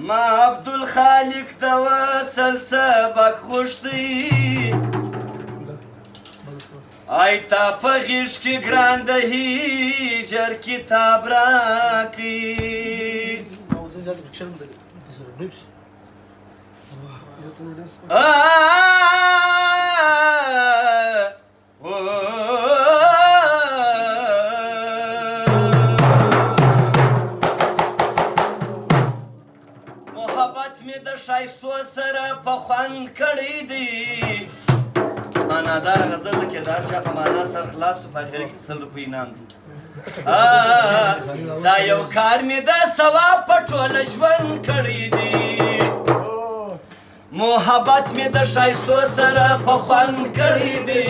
ما عبدالخالق د وصل سبق غوښتی ای تا په غېږ کې ګران د هجر کتاب راکړي محبت مې د ښایستو سره په خوند کړی دی انا دا غزل د کردار چا په معنا سر خلاص په اخر کې 100 روپۍ انعام دی دا یو کار مې د ثواب په ټوله ژوند کړی دی محبت مې د ښایستو سره په خوند کړی دی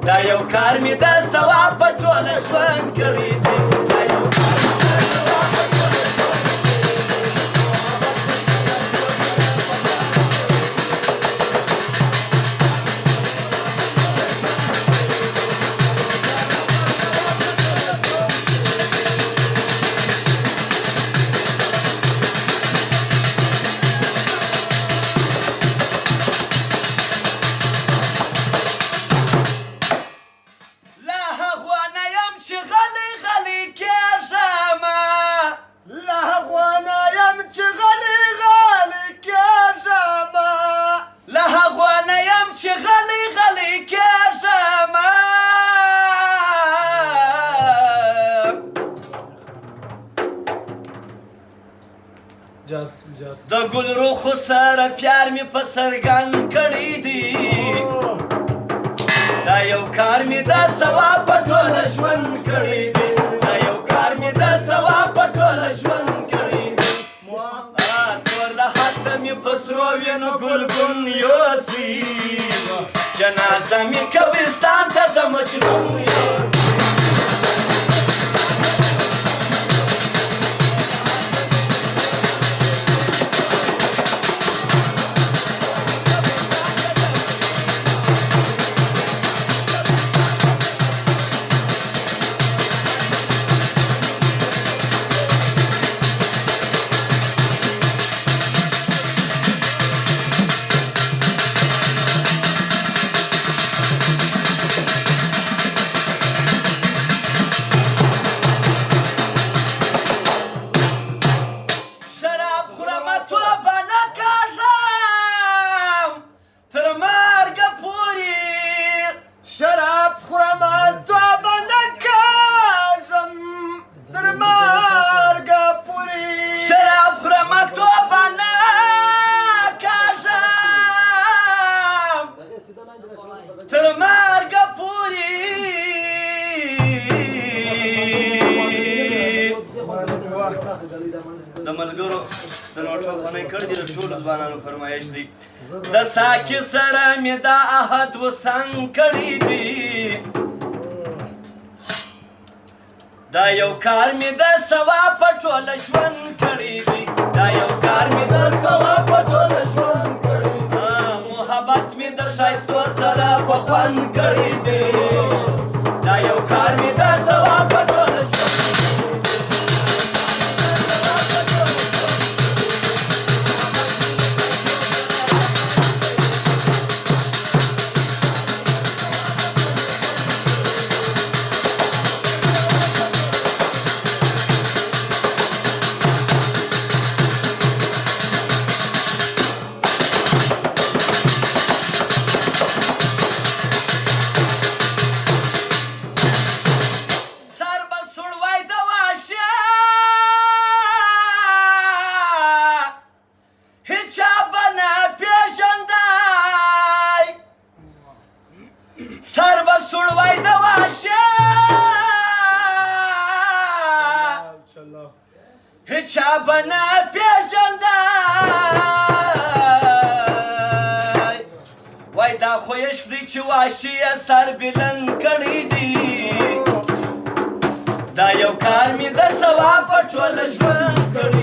دا یو کار مې د ثواب په ټوله ژوند کړی دی د ګل رخو سره پیار مې په څرګند کړی دی دا یو کار مې د ثواب په ټوله ژوند کړی دی دا یو کار مې د ثواب په ټوله ژوند کړی دی ټوله هلته مې په سرو وینو ګلګون یوسي جنازه مې قبرستان ته د مجنون یوسي د ملګرو د نوټو خونې کړي دي د ټولو ځوانانو فرمایش دی د ساقي سره مې دا عهد وسنګ کړی دی دا یو کار مې د ثواب په ټوله ژوند کړی دی دا یو کار مې د ثواب په ټوله ژوند کړی دی محبت مې د ښایستو سره په خوند کړی دی دا یو کار مې د ثواب په ټوله ژوند هیچا بنا پیژندای وای دا خو عشق دی چې واشي یې سر بلند کړی دی دا یو کار مې د ثواب په ټوله ژوند کړی